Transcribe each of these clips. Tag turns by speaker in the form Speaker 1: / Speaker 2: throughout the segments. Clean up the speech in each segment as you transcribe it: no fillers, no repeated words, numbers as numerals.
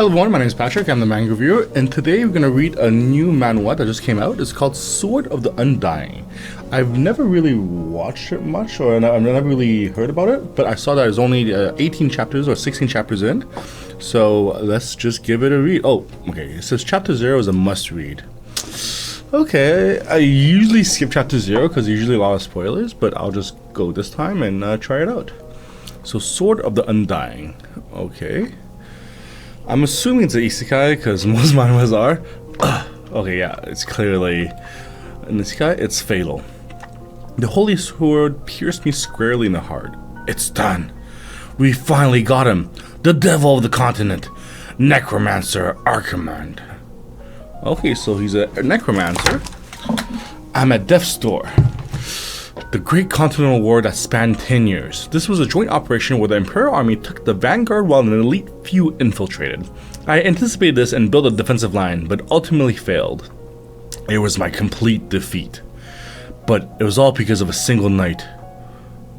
Speaker 1: Hello everyone, my name is Patrick, I'm the manga reviewer, and today we're going to read a new manhwa that just came out. It's called Sword of the Undying. I've never really watched it much, or I've never really heard about it, but I saw that it's only 18 chapters or 16 chapters in, so let's just give it a read. Oh, okay, it says chapter 0 is a must read. Okay, I usually skip chapter 0 because there's usually a lot of spoilers, but I'll just go this time and try it out. So, Sword of the Undying. Okay. I'm assuming it's an isekai because most manhwas are. Okay, yeah, it's clearly an isekai. It's fatal. The holy sword pierced me squarely in the heart. It's done. We finally got him. The devil of the continent. Necromancer Archimond. Okay, so he's a necromancer. I'm at death's door. The Great Continental War that spanned 10 years. This was a joint operation where the Imperial Army took the vanguard while an elite few infiltrated. I anticipated this and built a defensive line, but ultimately failed. It was my complete defeat. But it was all because of a single knight.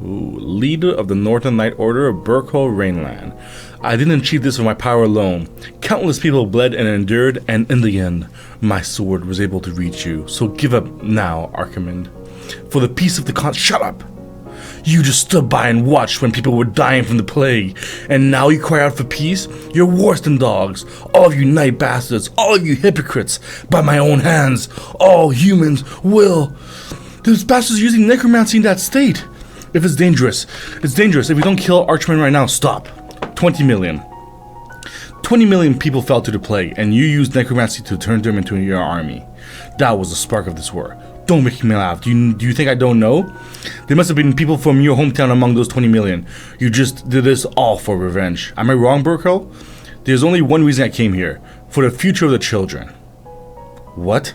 Speaker 1: Leader of the Northern Knight Order of Burko Rainland. I didn't achieve this with my power alone. Countless people bled and endured, and in the end, my sword was able to reach you. So give up now, Archimond. For the peace of the shut up! You just stood by and watched when people were dying from the plague, and now you cry out for peace? You're worse than dogs, all of you night bastards, all of you hypocrites. By my own hands, all humans will. Those bastards are using necromancy in that state. If it's dangerous, it's dangerous. If we don't kill Archimond right now, stop. 20 million. 20 million people fell to the plague, and you used necromancy to turn them into your army. That was the spark of this war. Don't make me laugh. Do you think I don't know? There must have been people from your hometown among those 20 million. You just did this all for revenge. Am I wrong, Burko? There's only one reason I came here. For the future of the children. What?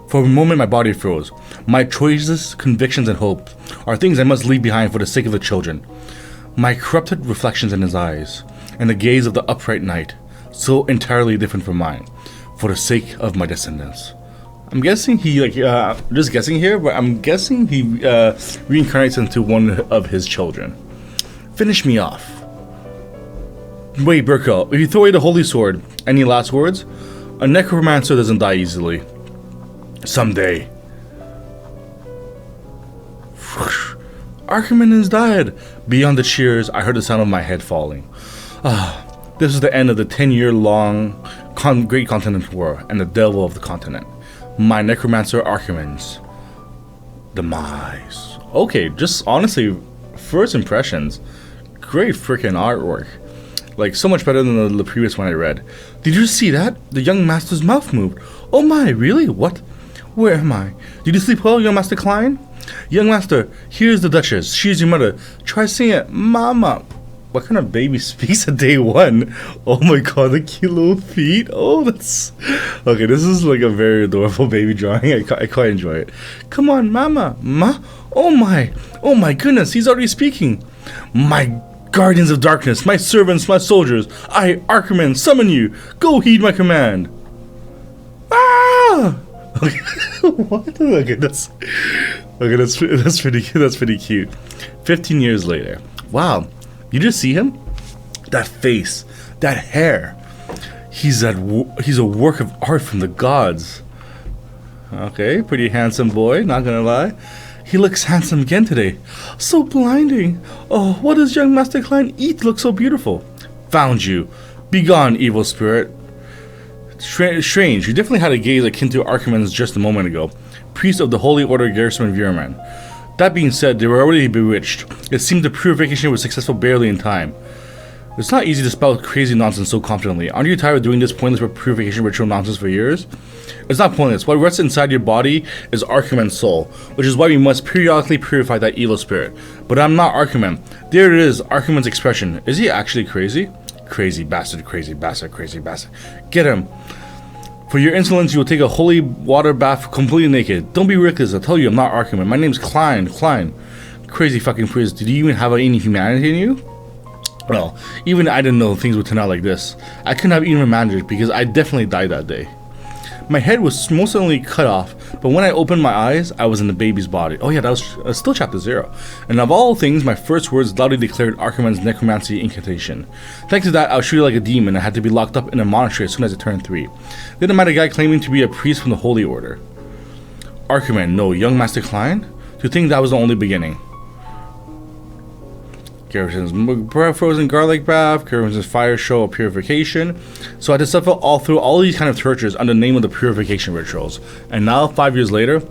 Speaker 1: For a moment my body froze. My choices, convictions, and hopes are things I must leave behind for the sake of the children. My corrupted reflections in his eyes, and the gaze of the upright knight, so entirely different from mine, for the sake of my descendants. I'm guessing he, just guessing here, but I'm guessing he reincarnates into one of his children. Finish me off. Wait, Burko, if you throw away the holy sword, any last words? A necromancer doesn't die easily. Someday. Archimond is dead. Beyond the cheers, I heard the sound of my head falling. This is the end of the 10-year-long Great Continental War and the devil of the continent. My necromancer Archimond's demise. Okay, just honestly, first impressions, great freaking artwork. Like, so much better than the previous one I read. Did you see that? The young master's mouth moved. Oh my, really? What? Where am I? Did you sleep well, young Master Klein? Young master, here's the Duchess. She's your mother. Try saying it, Mama. What kind of baby speaks at day one? Oh my god, the cute little feet. Oh, that's... Okay, this is like a very adorable baby drawing. I quite enjoy it. Come on, Mama. Ma? Oh my goodness, he's already speaking. My guardians of darkness, my servants, my soldiers, I, Archimond, summon you. Go heed my command. Ah! Okay, what? Okay, that's pretty cute. 15 years later. Wow. You just see him? That face, that hair. He's a work of art from the gods. Okay, pretty handsome boy, not gonna lie. He looks handsome again today. So blinding. Oh, what does young Master Klein eat to look so beautiful? Found you. Begone, evil spirit. Strange, you definitely had a gaze akin to Archimond's just a moment ago. Priest of the Holy Order Garrison of Yeoman. That being said, they were already bewitched. It seemed the purification was successful barely in time. It's not easy to spout crazy nonsense so confidently. Aren't you tired of doing this pointless purification ritual nonsense for years? It's not pointless. What rests inside your body is Archimond's soul, which is why we must periodically purify that evil spirit. But I'm not Archimond. There it is, Archimond's expression. Is he actually crazy? Crazy bastard, crazy bastard, crazy bastard. Get him. For your insolence, you will take a holy water bath completely naked. Don't be reckless. I tell you, I'm not Archimond. My name's Klein. Crazy fucking priest. Did you even have any humanity in you? Well, even I didn't know things would turn out like this. I couldn't have even imagined it because I definitely died that day. My head was most certainly cut off, but when I opened my eyes, I was in the baby's body. Oh yeah, that was still chapter 0. And of all things, my first words loudly declared Archimond's necromancy incantation. Thanks to that, I was treated like a demon and had to be locked up in a monastery as soon as I turned 3. Then I met a guy claiming to be a priest from the Holy Order. Archimond, no, young Master Klein? To think that was the only beginning. Garrison's frozen garlic bath, Garrison's fire show of purification. So I had to suffer all through all these kind of tortures under the name of the purification rituals. And now, 5 years later,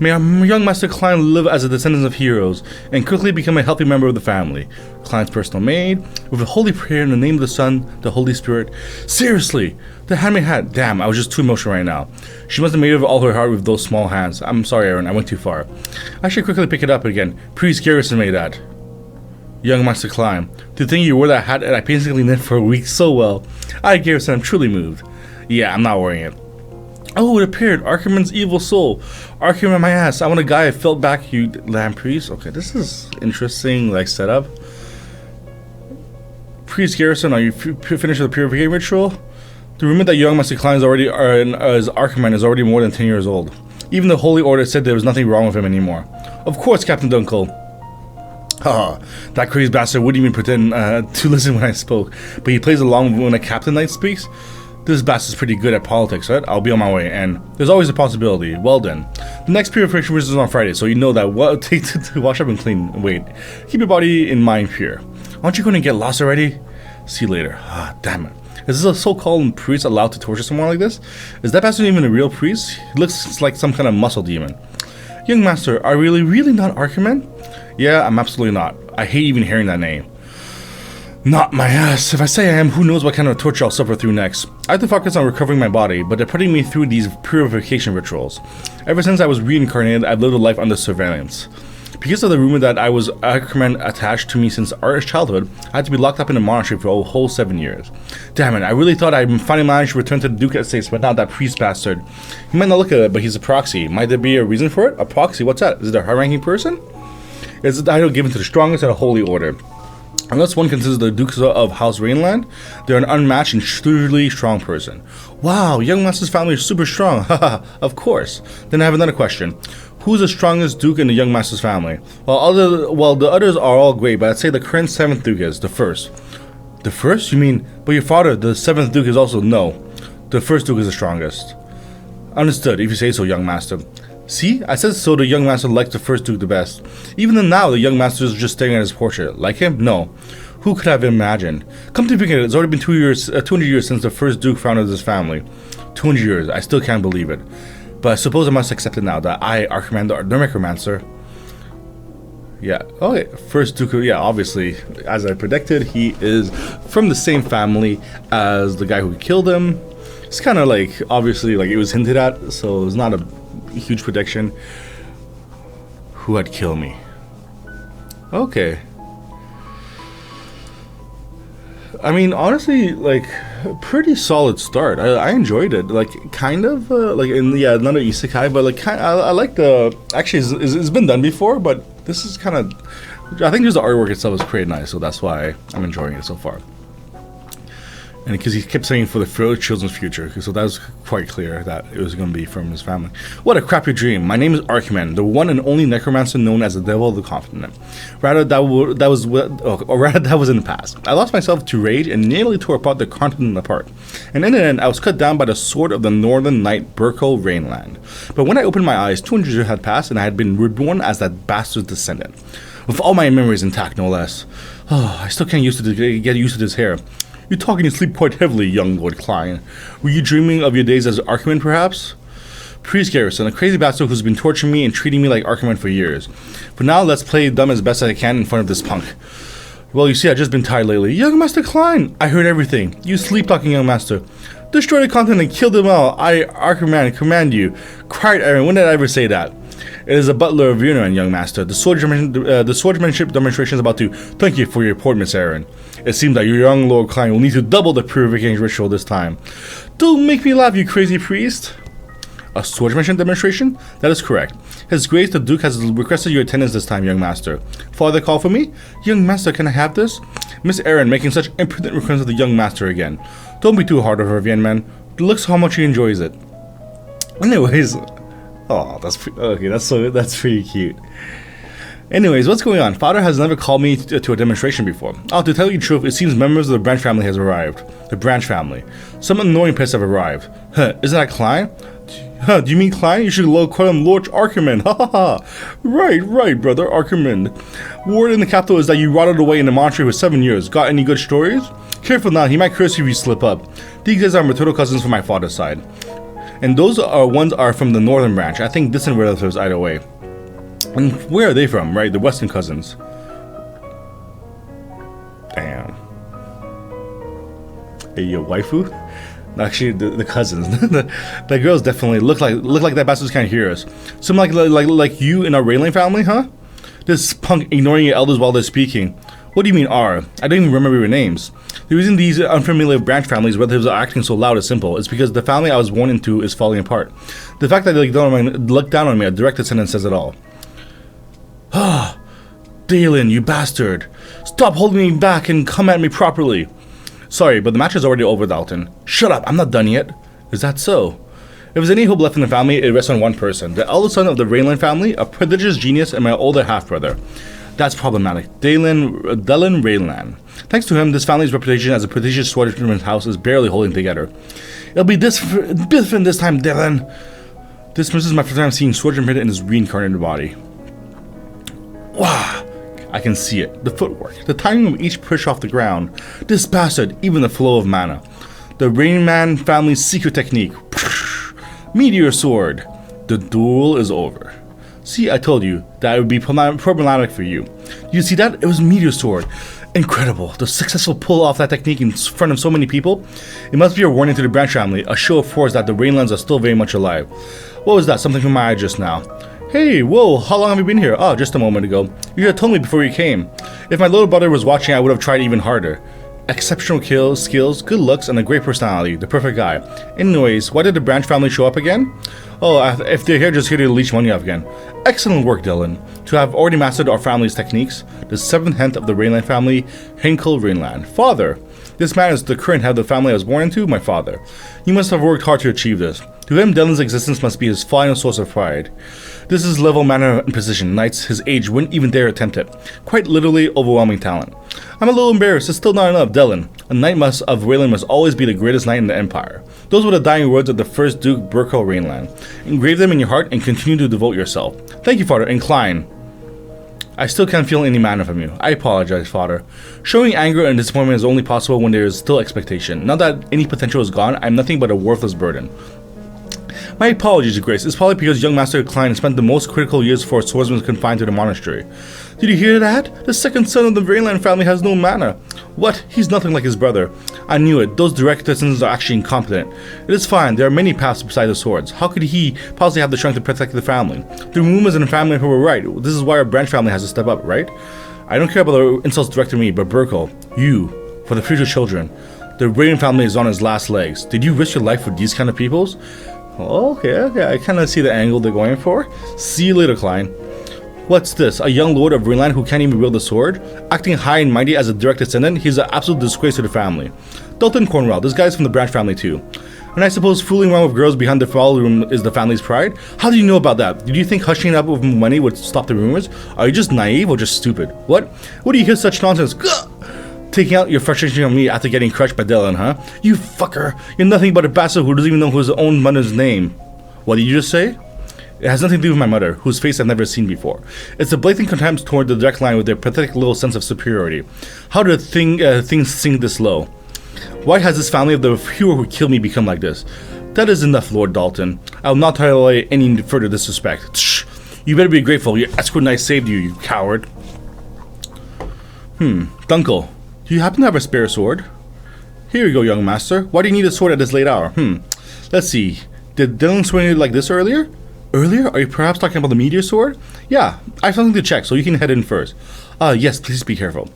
Speaker 1: may our young Master Klein live as a descendant of heroes and quickly become a healthy member of the family. Klein's personal maid, with a holy prayer in the name of the Son, the Holy Spirit. Seriously, the handmaid hat. Damn, I was just too emotional right now. She must have made it with all her heart with those small hands. I'm sorry, Aaron, I went too far. I should quickly pick it up again. Priest Garrison made that. Young Master Klein, to think you wore that hat and I basically knit for a week so well. I Garrison, I'm truly moved. Yeah, I'm not wearing it. Oh, it appeared. Archimond's evil soul. Archimond, my ass. I want a guy I felt back, you lamb priest. Okay, this is interesting, like, setup. Priest Garrison, are you finished with the purification ritual? The rumor that young Master Klein is Archimond is already more than 10 years old. Even the Holy Order said there was nothing wrong with him anymore. Of course, Captain Dunkel. Haha, that crazy bastard wouldn't even pretend to listen when I spoke, but he plays along when a Captain Knight speaks. This bastard's pretty good at politics, right? I'll be on my way, and there's always a possibility. Well then. The next purification ritual is on Friday, so you know that what it takes to wash up and clean. Wait, keep your body and mind pure. Aren't you going to get lost already? See you later. Ah, damn it. Is this a so-called priest allowed to torture someone like this? Is that bastard even a real priest? He looks like some kind of muscle demon. Young Master, are you really not Archimond? Yeah, I'm absolutely not. I hate even hearing that name. Not my ass. If I say I am, who knows what kind of torture I'll suffer through next. I have to focus on recovering my body, but they're putting me through these purification rituals. Ever since I was reincarnated, I've lived a life under surveillance. Because of the rumor that I was Archimond attached to me since our childhood, I had to be locked up in a monastery for a whole 7 years. Damn it, I really thought I'd finally managed to return to the Duke Estates, but not that priest bastard. He might not look at it, but he's a proxy. Might there be a reason for it? A proxy? What's that? Is it a high-ranking person? It's the title given to the strongest in a holy order. Unless one considers the Dukes of House Rainland, they're an unmatched and truly strong person. Wow, young Master's family is super strong. Haha, of course. Then I have another question. Who's the strongest Duke in the young Master's family? Well, the others are all great, but I'd say the current 7th Duke is the first. The first? You mean, but your father, the 7th Duke, is also no. The first Duke is the strongest. Understood, if you say so, young Master. See, I said so. The young Master likes the first Duke the best. Even then now, the young Master is just staring at his portrait. Like him? No. Who could have imagined? Come to think of it, it's already been 200 years since the first Duke founded this family. 200 years, I still can't believe it. But I suppose I must accept it now that I, Archimond, the Necromancer. Yeah, okay, first Duke, yeah, obviously, as I predicted, he is from the same family as the guy who killed him. It's kind of like, obviously, like it was hinted at, so it's not a huge prediction. Who had killed me? Okay. I mean, honestly, like, pretty solid start. I enjoyed it. Like, kind of, like, yeah, another isekai, but, like, I like the, actually, it's been done before, but this is kind of, I think just the artwork itself is pretty nice, so that's why I'm enjoying it so far. And because he kept saying for the children's future, so that was quite clear that it was going to be from his family. What a crappy dream. My name is Archimond, the one and only necromancer known as the Devil of the Continent. Rather, that was in the past. I lost myself to rage and nearly tore apart the continent apart. And in the end, I was cut down by the sword of the Northern Knight Burko Rainland. But when I opened my eyes, 200 years had passed and I had been reborn as that bastard's descendant. With all my memories intact, no less. Oh, I still can't get used to this hair. You talk in your sleep quite heavily, young Lord Klein. Were you dreaming of your days as Archimond, perhaps? Priest Garrison, a crazy bastard who's been torturing me and treating me like Archimond for years. But now let's play dumb as best I can in front of this punk. Well, you see, I've just been tired lately. Young Master Klein! I heard everything. You sleep-talking, young master. Destroy the continent and kill them all. I, Archimond, command you. Cried Aaron, when did I ever say that? It is a butler of Undying, young master. The swordsmanship demonstration is about to thank you for your report, Miss Aaron. It seems that your young Lord Klein will need to double the purification ritual this time. Don't make me laugh, you crazy priest. A swordsmanship demonstration? That is correct. His Grace the Duke has requested your attendance this time, young master. Father call for me? Young master, can I have this? Miss Aaron making such imprudent requests of the young master again. Don't be too hard on her, Vian man. Looks how much he enjoys it. Anyways, oh, that's pretty cute. Anyways, what's going on? Father has never called me to a demonstration before. Oh, to tell you the truth, it seems members of the branch family has arrived. The branch family. Some annoying pests have arrived. Huh, isn't that Klein? Huh, do you mean Klein? You should call him Lord Archimond. Ha ha ha. Right, brother, Archimond. Word in the capital is that you rotted away in the monastery for 7 years. Got any good stories? Careful now, he might curse you if you slip up. These guys are maternal cousins from my father's side. And those ones are from the northern branch. I think distant relatives either way. And where are they from, right? The western cousins. Damn. Hey, yo, waifu? Actually, the cousins. The girls definitely look like that bastard's can't hear us. Some like you in our Raylan family, huh? This punk ignoring your elders while they're speaking. What do you mean are? I don't even remember your names. The reason these unfamiliar branch families' relatives are acting so loud is simple. It's because the family I was born into is falling apart. The fact that they look down on me, a direct descendant, says it all. Ah, Dalen, you bastard. Stop holding me back and come at me properly. Sorry, but the match is already over, Dalton. Shut up, I'm not done yet. Is that so? If there's any hope left in the family, it rests on one person. The eldest son of the Raylan family, a prodigious genius, and my older half-brother. That's problematic. Dalen Raylan. Thanks to him, this family's reputation as a prodigious swordsman's house is barely holding together. It'll be different this time, Dalen. This is my first time seeing swordsmanship in his reincarnated body. Wow. I can see it. The footwork, the timing of each push off the ground. This bastard, even the flow of mana. The Rainman family's secret technique. Meteor sword. The duel is over. See, I told you that it would be problematic for you. You see that? It was Meteor Sword. Incredible. The successful pull off that technique in front of so many people. It must be a warning to the branch family, a show of force that the Rainlands are still very much alive. What was that? Something from my eye just now. Hey, whoa, how long have you been here? Oh, just a moment ago. You should have told me before you came. If my little brother was watching, I would have tried even harder. Exceptional skills, good looks, and a great personality. The perfect guy. Anyways, why did the branch family show up again? Oh, if they're here, just here to leech money off again. Excellent work, Dylan. To have already mastered our family's techniques, the 7th head of the Rainland family, Henkel Rainland. Father. This man is the current head of the family I was born into, my father. He must have worked hard to achieve this. To him, Dylan's existence must be his final source of pride. This is level, manner, and position. Knights his age wouldn't even dare attempt it. Quite literally overwhelming talent. I'm a little embarrassed. It's still not enough, Dylan. A knight of Raylan must always be the greatest knight in the Empire. Those were the dying words of the first Duke Burko Rainland. Engrave them in your heart and continue to devote yourself. Thank you, Father. Incline. I still can't feel any mana from you. I apologize, Father. Showing anger and disappointment is only possible when there is still expectation. Now that any potential is gone, I'm nothing but a worthless burden. My apologies, Your Grace. It's probably because young Master Klein spent the most critical years for a swordsman confined to the monastery. Did you hear that? The second son of the Rainland family has no mana. What? He's nothing like his brother. I knew it. Those direct descendants are actually incompetent. It is fine. There are many paths besides the swords. How could he possibly have the strength to protect the family? The rumors in the family who were right. This is why our branch family has to step up, right? I don't care about the insults directed to me, but Burko, you, for the future children. The Rain family is on its last legs. Did you risk your life for these kind of peoples? Okay, I kind of see the angle they're going for. See you later, Klein. What's this? A young lord of Greenland who can't even wield a sword? Acting high and mighty as a direct descendant? He's an absolute disgrace to the family. Dalton Cornwell, this guy's from the branch family too. And I suppose fooling around with girls behind the ballroom is the family's pride? How do you know about that? Did you think hushing up with money would stop the rumors? Are you just naive or just stupid? What? What do you hear such nonsense? Gah! Taking out your frustration on me after getting crushed by Dylan, huh? You fucker! You're nothing but a bastard who doesn't even know his own mother's name. What did you just say? It has nothing to do with my mother, whose face I've never seen before. It's a blatant contempt toward the direct line with their pathetic little sense of superiority. How do things sink this low? Why has this family of the hero who killed me become like this? That is enough, Lord Dalton. I will not tolerate any further disrespect. Shh! You better be grateful your escort knight saved you, you coward. Dunkel. Do you happen to have a spare sword? Here you go, young master. Why do you need a sword at this late hour? Let's see. Did Dylan swing you like this earlier? Earlier? Are you perhaps talking about the meteor sword? Yeah, I have something to check, so you can head in first. Yes, please be careful.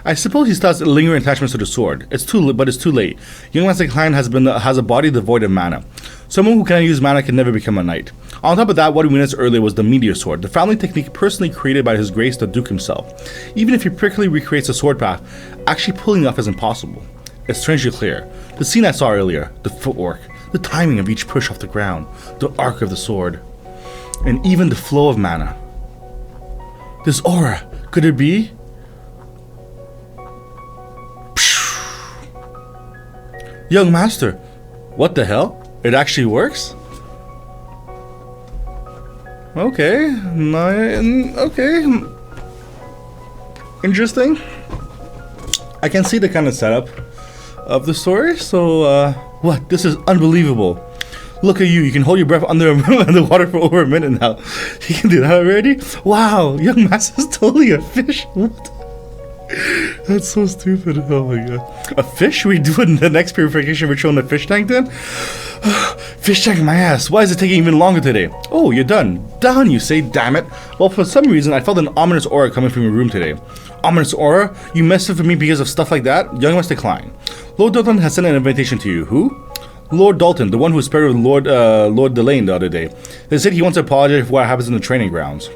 Speaker 1: I suppose he still has lingering attachments to the sword. It's too late. Young Master Klein has a body devoid of mana. Someone who cannot use mana can never become a knight. On top of that, what we witnessed earlier was the meteor sword, the family technique personally created by His Grace the Duke himself. Even if he perfectly recreates a sword path, actually pulling it off is impossible. It's strangely clear. The scene I saw earlier, the footwork, The timing of each push off the ground, the arc of the sword, and even the flow of mana. This aura, could it be? Young master, what the hell? It actually works? Okay, okay. Interesting. I can see the kind of setup of the story, so what? This is unbelievable. Look at you, you can hold your breath under the water for over a minute now. You can do that already? Wow, young master's totally a fish. What? That's so stupid. Oh my god. A fish? We do the next purification ritual in the fish tank then? Fish tank my ass. Why is it taking even longer today? Oh, you're done. Down you say, damn it. Well, for some reason, I felt an ominous aura coming from your room today. Ominous aura? You messed with me because of stuff like that? Young must decline. Lord Dalton has sent an invitation to you. Who? Lord Dalton, the one who spared with Lord Delane the other day. They said he wants to apologize for what happens in the training grounds.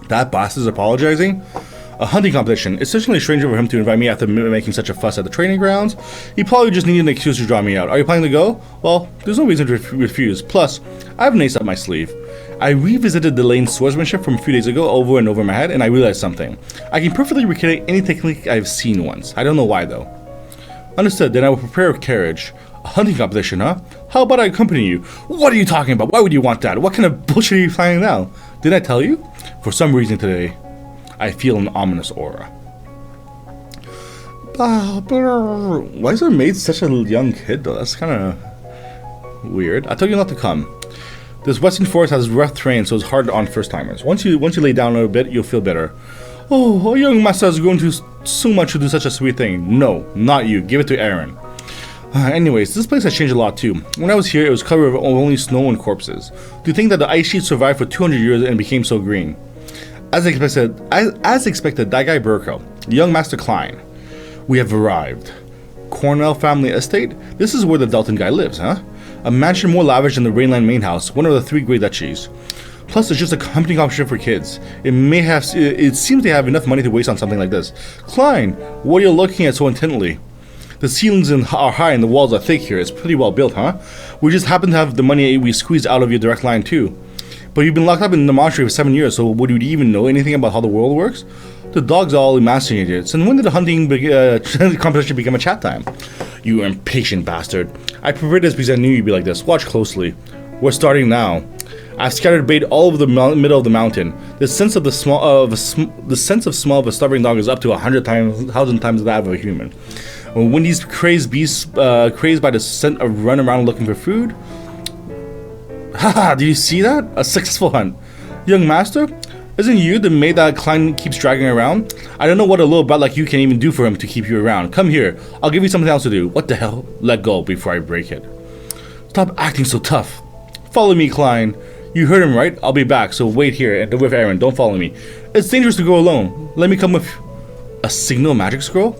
Speaker 1: That bastard's apologizing? A hunting competition. It's certainly strange for him to invite me after making such a fuss at the training grounds. He probably just needed an excuse to draw me out. Are you planning to go? Well, there's no reason to refuse. Plus, I have an ace up my sleeve. I revisited Delane's swordsmanship from a few days ago over and over in my head, and I realized something. I can perfectly recreate any technique I've seen once. I don't know why though. Understood, then I will prepare a carriage. A hunting competition, huh? How about I accompany you? What are you talking about? Why would you want that? What kind of bullshit are you planning now? Did I tell you? For some reason today, I feel an ominous aura. Why is our maid such a young kid though? That's kind of weird. I told you not to come. This western forest has rough terrain, so it's hard on first timers. Once you lay down a little bit, you'll feel better. Oh, a young master has grown to so much to do such a sweet thing. No, not you. Give it to Aaron. Anyways, this place has changed a lot too. When I was here, it was covered with only snow and corpses. Do you think that the ice sheet survived for 200 years and became so green? As expected, that guy Burko, young Master Klein. We have arrived. Cornell family estate? This is where the Dalton guy lives, huh? A mansion more lavish than the Rainland main house, one of the 3 great duchies. Plus, it's just a hunting competition for kids. It seems they have enough money to waste on something like this. Klein, what are you looking at so intently? The ceilings are high and the walls are thick here. It's pretty well built, huh? We just happen to have the money we squeezed out of your direct line too. But you've been locked up in the monastery for 7 years, so would you even know anything about how the world works? The dogs are all emasculated. So when did the hunting competition become a chat time? You impatient bastard. I prepared this because I knew you'd be like this. Watch closely. We're starting now. I've scattered bait all over the middle of the mountain. The sense of smell of a starving dog is up to 1,000 times that of a human. When these crazed beasts, crazed by the scent, run around looking for food. Haha, do you see that? A successful hunt. Young master, isn't you the maid that Klein keeps dragging around? I don't know what a little brat like you can even do for him to keep you around. Come here, I'll give you something else to do. What the hell? Let go before I break it. Stop acting so tough. Follow me, Klein. You heard him right? I'll be back, so wait here and with Aaron. Don't follow me. It's dangerous to go alone. Let me come with a signal magic scroll?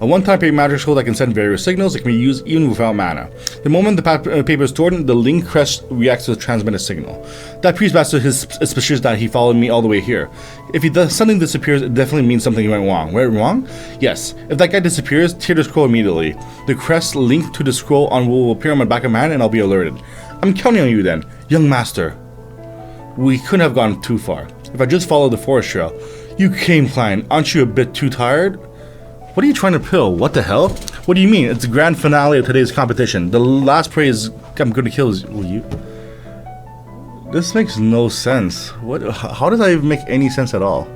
Speaker 1: A one-time paper magic scroll that can send various signals. It can be used even without mana. The moment the paper is stored, the link crest reacts to the transmitted signal. That priest master is suspicious that he followed me all the way here. If something disappears, it definitely means something went wrong. Went wrong? Yes. If that guy disappears, tear the scroll immediately. The crest linked to the scroll will appear on my back of my hand and I'll be alerted. I'm counting on you then, young master. We couldn't have gone too far. If I just followed the forest trail. You came, Klein. Aren't you a bit too tired? What are you trying to pill? What the hell? What do you mean? It's the grand finale of today's competition. The last prey is I'm going to kill you. This makes no sense. What? How does that even make any sense at all?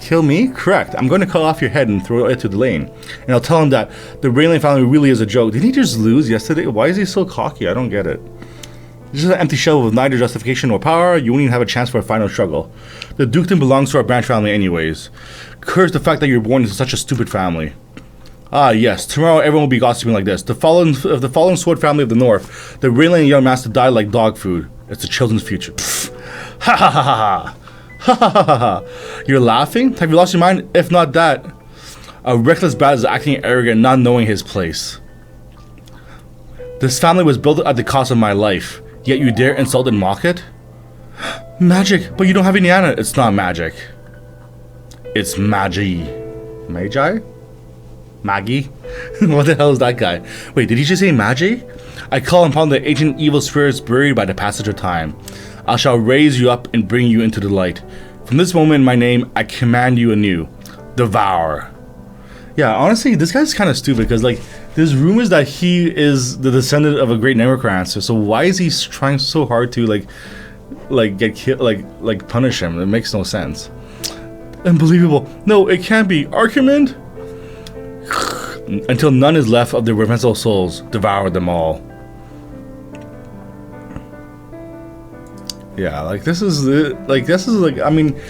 Speaker 1: Kill me? Correct. I'm going to cut off your head and throw it to Delane. And I'll tell him that the Raylan family really is a joke. Did he just lose yesterday? Why is he so cocky? I don't get it. This is an empty shell with neither justification nor power. You won't even have a chance for a final struggle. The dukedom belongs to our branch family anyways. Curse the fact that you're born into such a stupid family. Ah yes, tomorrow everyone will be gossiping like this. The fallen sword family of the north. The Raylan young master died like dog food. It's the children's future. Pfft. Ha ha ha ha. Ha ha ha ha. You're laughing? Have you lost your mind? If not that, a reckless brat is acting arrogant, not knowing his place. This family was built at the cost of my life. Yet you dare insult and mock it? Magic, but you don't have any mana. It's not magic. It's magi. Magi? Maggie? What the hell is that guy? Wait, did he just say Magi? I call upon the ancient evil spirits buried by the passage of time. I shall raise you up and bring you into the light. From this moment in my name, I command you anew. Devour. Yeah, honestly, this guy's kind of stupid because, like, there's rumors that he is the descendant of a great Necromancer. So why is he trying so hard to, like get killed, like punish him? It makes no sense. Unbelievable. No, it can't be. Archimond? Until none is left of the revengeful souls, devour them all. Yeah, like this is I mean,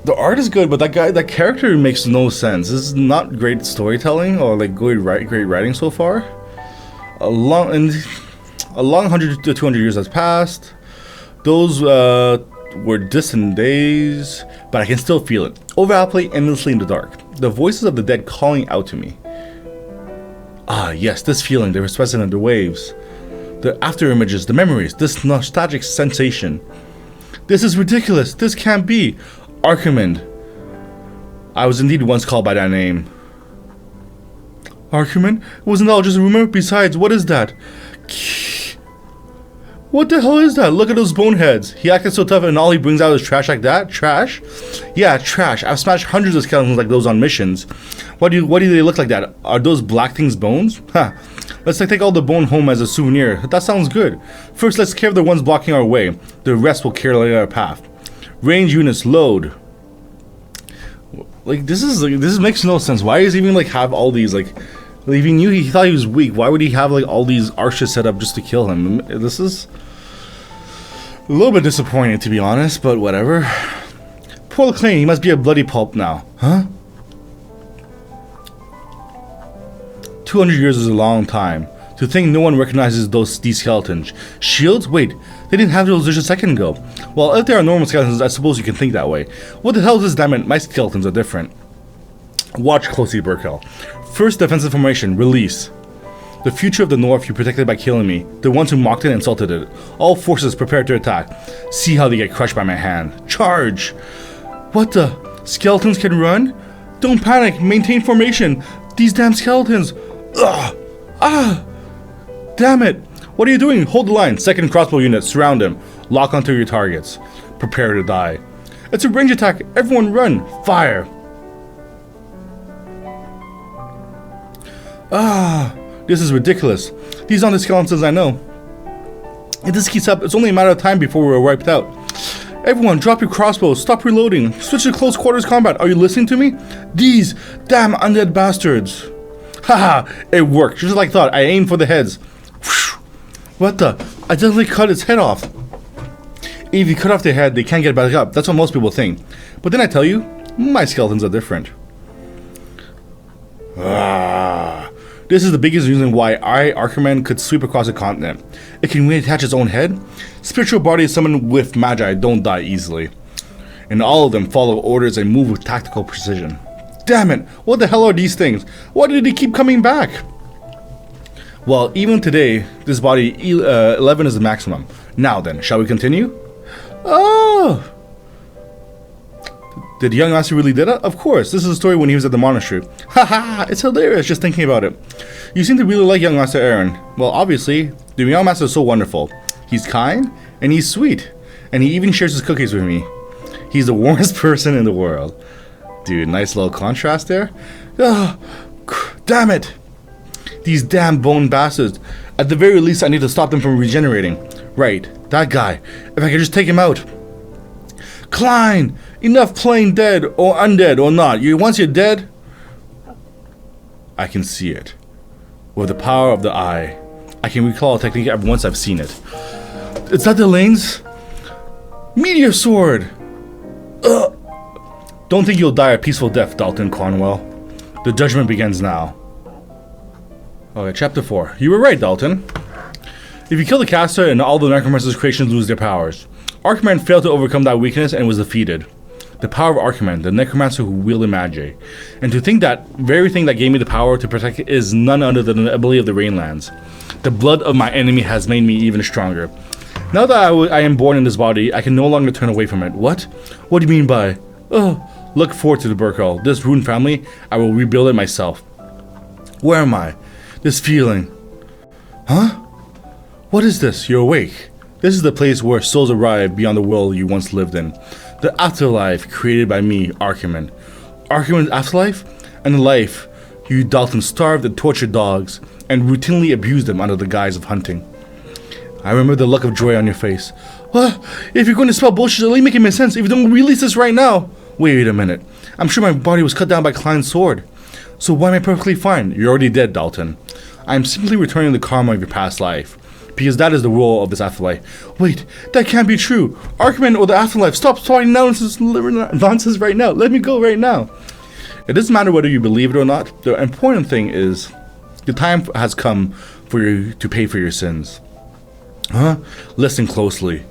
Speaker 1: the art is good, but that character makes no sense. This is not great storytelling or like great writing so far. A long 100 to 200 years has passed. Those were distant days, but I can still feel it. Overplay endlessly in the dark. The voices of the dead calling out to me. Ah, yes, this feeling, the expressing of the waves. The after images, the memories, this nostalgic sensation. This is ridiculous. This can't be. Archimond. I was indeed once called by that name. Archimond? Wasn't that all just a rumor? Besides, what is that? What the hell is that? Look at those boneheads. He acted so tough and all he brings out is trash like that? Trash? Yeah, trash. I've smashed hundreds of skeletons like those on missions. Why do they look like that? Are those black things bones? Huh. Let's take all the bone home as a souvenir. That sounds good. First, let's care of the ones blocking our way. The rest will carry our path. Range units, load. Like, this makes no sense. Why is he even, like, have all these, like... If he knew he thought he was weak, why would he have, like, all these archers set up just to kill him? This is... a little bit disappointing, to be honest, but whatever. Poor Clay, he must be a bloody pulp now. Huh? 200 years is a long time. To think no one recognizes these skeletons. Shields? Wait, they didn't have those just a second ago. Well, if they are normal skeletons, I suppose you can think that way. What the hell is this, damn it? My skeletons are different. Watch closely, Burkel. First defensive formation, release. The future of the North you protected by killing me. The ones who mocked it and insulted it. All forces prepare to attack. See how they get crushed by my hand. Charge! What the? Skeletons can run? Don't panic, maintain formation. These damn skeletons. Ugh! Ah! Damn it! What are you doing? Hold the line. Second crossbow unit, surround him. Lock onto your targets. Prepare to die. It's a range attack. Everyone run. Fire. Ah! This is ridiculous. These aren't the skeletons I know. If this keeps up, it's only a matter of time before we're wiped out. Everyone, drop your crossbows. Stop reloading. Switch to close quarters combat. Are you listening to me? These damn undead bastards. Haha, it worked. Just like I thought. I aimed for the heads. What the? I definitely cut its head off. If you cut off their head, they can't get back up. That's what most people think. But then I tell you, my skeletons are different. Ah. This is the biggest reason why Archimond could sweep across a continent. It can reattach its own head. Spiritual bodies summoned with magi don't die easily. And all of them follow orders and move with tactical precision. Damn it! What the hell are these things? Why did they keep coming back? Well, even today, this body 11 is the maximum. Now then, shall we continue? Oh! Did young Master really did it? Of course, this is a story when he was at the monastery. Haha, it's hilarious just thinking about it. You seem to really like young Master Aaron. Well, obviously, the young Master is so wonderful. He's kind, and he's sweet. And he even shares his cookies with me. He's the warmest person in the world. Dude, nice little contrast there. Oh, damn it! These damn bone bastards. At the very least, I need to stop them from regenerating. Right, that guy. If I could just take him out. Klein! Enough playing dead or undead or not. Once you're dead, I can see it. With the power of the eye, I can recall a technique once I've seen it. Is that the lanes? Meteor sword! Ugh. Don't think you'll die a peaceful death, Dalton Cornwell. The judgment begins now. Okay, chapter 4. You were right, Dalton. If you kill the caster and all the Necromancer's creations lose their powers. Archimond failed to overcome that weakness and was defeated. The power of Archimond, the Necromancer who wielded magic. And to think that very thing that gave me the power to protect it is none other than the ability of the Rainlands. The blood of my enemy has made me even stronger. Now that I am born in this body, I can no longer turn away from it. What? What do you mean by... Oh, look forward to the Burkel. This ruined family, I will rebuild it myself. Where am I? This feeling. Huh? What is this? You're awake. This is the place where souls arrive beyond the world you once lived in. The afterlife created by me, Archimond. Archimond's afterlife? And the life you Dalton starved and tortured dogs and routinely abused them under the guise of hunting. I remember the look of joy on your face. What? If you're going to spell bullshit, at least make it make sense. If you don't release this right now. Wait a minute. I'm sure my body was cut down by Klein's sword. So why am I perfectly fine? You're already dead, Dalton. I'm simply returning the karma of your past life. Because that is the rule of this afterlife. Wait, that can't be true. Archimond or the afterlife, stop starting nonsense right now. Let me go right now. It doesn't matter whether you believe it or not. The important thing is, the time has come for you to pay for your sins. Huh? Listen closely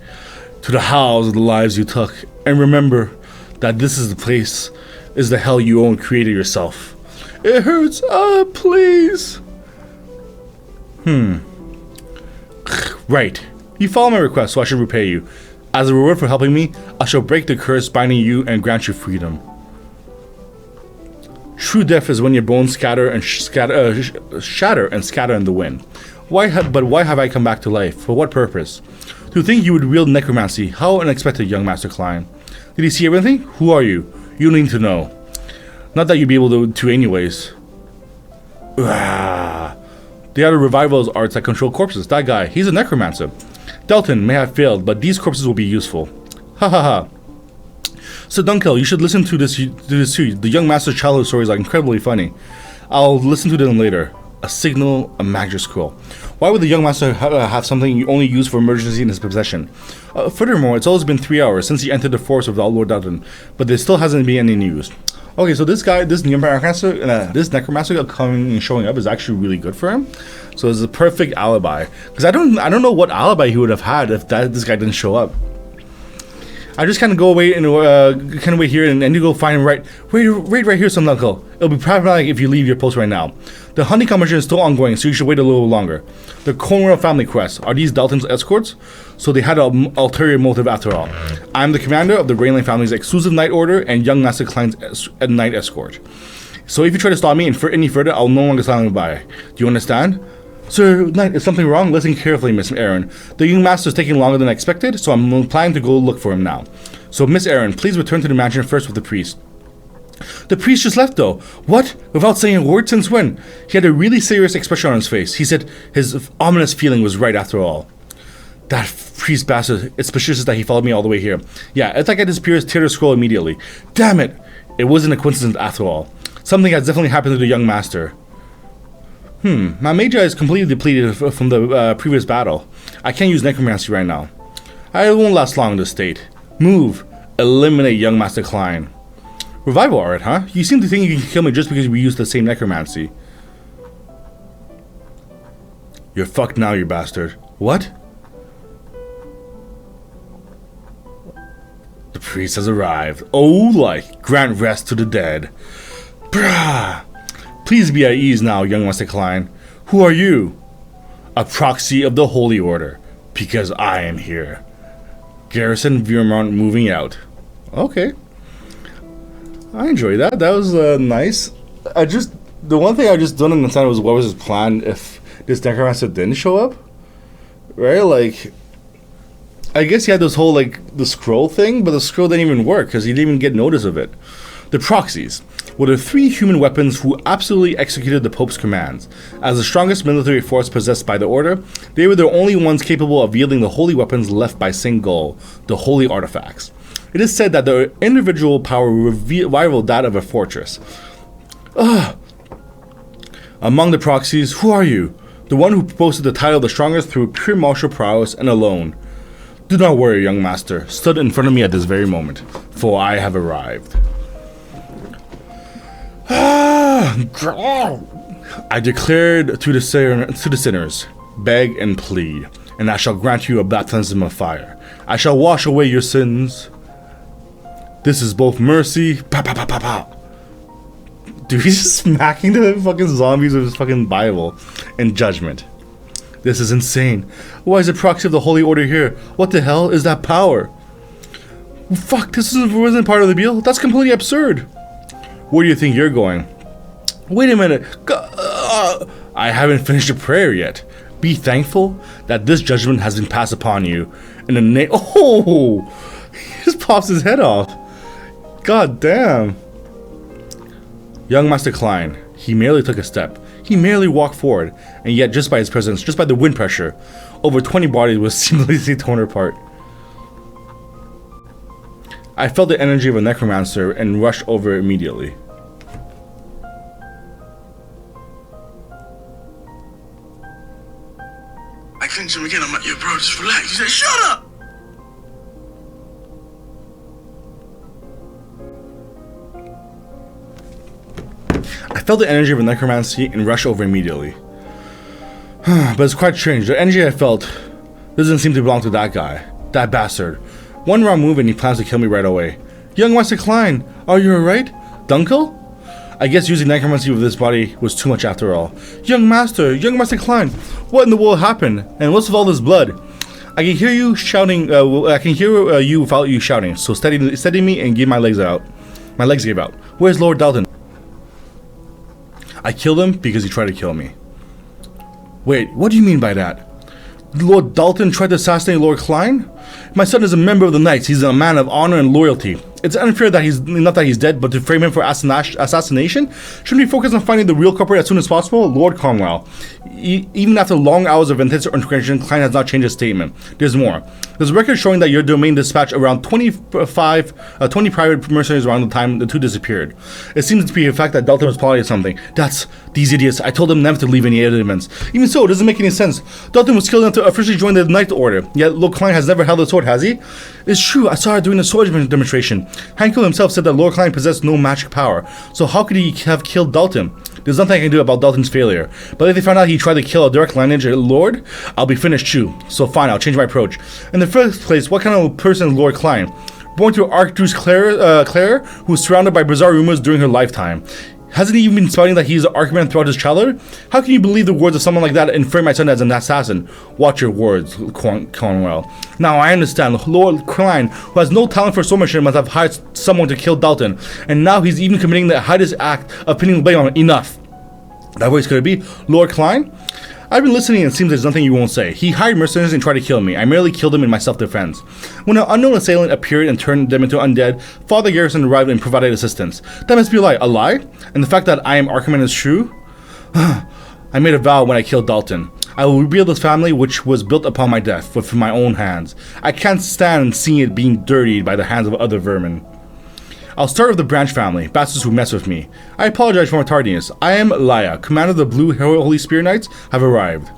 Speaker 1: to the howls of the lives you took, and remember that this is the hell you own created yourself. It hurts. Please. Right. You follow my request, so I should repay you. As a reward for helping me, I shall break the curse binding you and grant you freedom. True death is when your bones shatter and scatter in the wind. Why have I come back to life? For what purpose? To think you would wield necromancy. How unexpected, young Master Klein. Did he see everything? Who are you? You need to know. Not that you'd be able to anyways. They are the revival's arts that control corpses. That guy, he's a necromancer. Dalton may have failed, but these corpses will be useful. Ha ha ha. So Dunkel, you should listen to this too. The young master's childhood stories are incredibly funny. I'll listen to them later. A signal, a magic scroll. Why would the young master have something you only use for emergency in his possession? Furthermore, it's always been 3 hours since he entered the forest of the Lord Dalton, but there still hasn't been any news. Okay, so this necromancer coming and showing up is actually really good for him. So it's a perfect alibi. Because I don't know what alibi he would have had if this guy didn't show up. I just kind of go away and wait here, and then you go find him right here, some knuckle. It'll be problematic if you leave your post right now. The honeycomb mission is still ongoing, so you should wait a little longer. The Cornwell family quest. Are these Dalton's escorts? So they had an ulterior motive after all. I'm the commander of the Rainland family's exclusive night order and young Master Klein's night escort. So if you try to stop me any further, I'll no longer stand by. Do you understand? Sir Knight, is something wrong? Listen carefully, Miss Aaron. The young master is taking longer than expected, so I'm planning to go look for him now. So Miss Aaron, please return to the mansion first with the priest. The priest just left though. What? Without saying a word? Since when? He had a really serious expression on his face. He said his ominous feeling was right after all. That priest bastard. It's suspicious that he followed me all the way here. Yeah, it's like I disappeared, tear the scroll immediately. Damn it! It wasn't a coincidence after all. Something has definitely happened to the young master. My Magi is completely depleted from the previous battle. I can't use necromancy right now. I won't last long in this state. Move. Eliminate young Master Klein. Revival art, huh? You seem to think you can kill me just because we use the same necromancy. You're fucked now, you bastard. What? The priest has arrived. Oh, grant rest to the dead. Brah! Please be at ease now, young Master Klein. Who are you? A proxy of the Holy Order, because I am here. Garrison Vermont moving out. Okay. I enjoy that. That was nice. The one thing I just don't understand was what was his plan if this necromancer didn't show up? Right? I guess he had this whole, the scroll thing, but the scroll didn't even work because he didn't even get notice of it. The proxies were the 3 human weapons who absolutely executed the Pope's commands. As the strongest military force possessed by the Order, they were the only ones capable of wielding the holy weapons left by Singol, the holy artifacts. It is said that their individual power rivaled that of a fortress. Among the proxies, who are you? The one who boasted the title of the strongest through pure martial prowess and alone. Do not worry, young master. Stood in front of me at this very moment, for I have arrived. I declared to the sinners, beg and plead, and I shall grant you a baptism of fire. I shall wash away your sins. This is both mercy. Pow, pow, pow, pow, pow. Dude, he's just smacking the fucking zombies with his fucking Bible. And judgment. This is insane. Why is the proxy of the Holy Order here? What the hell is that power? Fuck, this wasn't part of the deal? That's completely absurd. Where do you think you're going? Wait a minute. I haven't finished the prayer yet. Be thankful that this judgment has been passed upon you. In the name. Oh! He just pops his head off. God damn. Young Master Klein. He merely took a step. He merely walked forward. And yet, just by his presence, just by the wind pressure, over 20 bodies was seamlessly torn apart. I felt the energy of a necromancer and rushed over immediately.
Speaker 2: I clenched him again. I'm like, yo, bro, just relax. He said, shut up!
Speaker 1: I felt the energy of a necromancy and rushed over immediately. But it's quite strange. The energy I felt doesn't seem to belong to that guy. That bastard. One wrong move and he plans to kill me right away. Young Master Klein, are you alright? Dunkel? I guess using necromancy with this body was too much after all. Young Master Klein, what in the world happened? And what's with all this blood? I can hear you shouting, I can hear you without you shouting, so steady me and give my legs out. My legs gave out. Where's Lord Dalton? I killed him because he tried to kill me. Wait, what do you mean by that? Lord Dalton tried to assassinate Lord Klein? My son is a member of the Knights. He's a man of honor and loyalty. It's unfair that not that he's dead, but to frame him for assassination? Shouldn't we focus on finding the real culprit as soon as possible? Lord Cromwell. Even after long hours of intense integration, Klein has not changed his statement. There's more. There's a record showing that your domain dispatched around 20 private mercenaries around the time the two disappeared. It seems to be a fact that Dalton was plotting something. That's these idiots. I told them never to leave any evidence. Even so, it doesn't make any sense. Dalton was killed to officially join the Knight Order. Yet Lord Klein has never held a sword, has he? It's true. I saw her during the swordsmanship demonstration. Hankel himself said that Lord Klein possessed no magic power. So how could he have killed Dalton? There's nothing I can do about Dalton's failure. But if they found out he tried to kill a direct lineage lord, I'll be finished too. So fine, I'll change my approach. In the first place, what kind of person is Lord Klein? Born to Archduke Claire, who was surrounded by bizarre rumors during her lifetime. Hasn't he even been spouting that he's an Archimond throughout his childhood? How can you believe the words of someone like that and frame my son as an assassin? Watch your words, Cornwell. Now I understand. Lord Klein, who has no talent for swordsmanship, must have hired someone to kill Dalton. And now he's even committing the highest act of pinning the blame on him. Enough. That voice could it be? Lord Klein? I've been listening and it seems there's nothing you won't say. He hired mercenaries and tried to kill me. I merely killed him in my self-defense. When an unknown assailant appeared and turned them into undead, Father Garrison arrived and provided assistance. That must be a lie. A lie? And the fact that I am Archimond is true? I made a vow when I killed Dalton. I will rebuild this family which was built upon my death with my own hands. I can't stand seeing it being dirtied by the hands of other vermin. I'll start with the Branch family, bastards who mess with me. I apologize for my tardiness. I am Leia, commander of the Blue Holy Spear Knights, have arrived.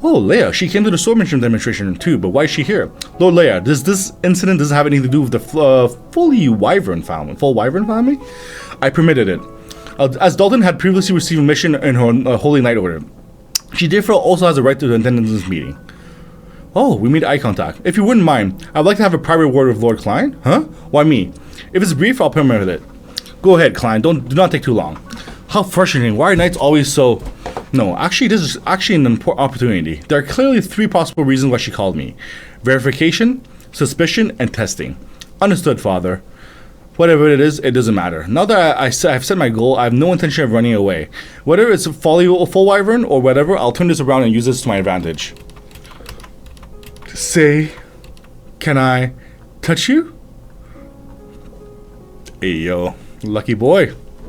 Speaker 1: Oh, Leia, she came to the swordsmanship demonstration too, but why is she here? Lord Leia, this incident doesn't have anything to do with the full Wyvern family? I permitted it. As Dalton had previously received a mission in her Holy Knight Order, she therefore also has a right to attend this meeting. Oh, we made eye contact. If you wouldn't mind, I'd like to have a private word with Lord Klein. Huh? Why me? If it's brief, I'll permit it. Go ahead, Klein. Do not take too long. How frustrating. Why are knights always so... No, actually, this is actually an important opportunity. There are clearly 3 possible reasons why she called me. Verification, suspicion, and testing. Understood, Father. Whatever it is, it doesn't matter. Now that I've set my goal, I have no intention of running away. Whether it's a full wyvern or whatever, I'll turn this around and use this to my advantage. Say, can I touch you? Hey, yo. Lucky boy.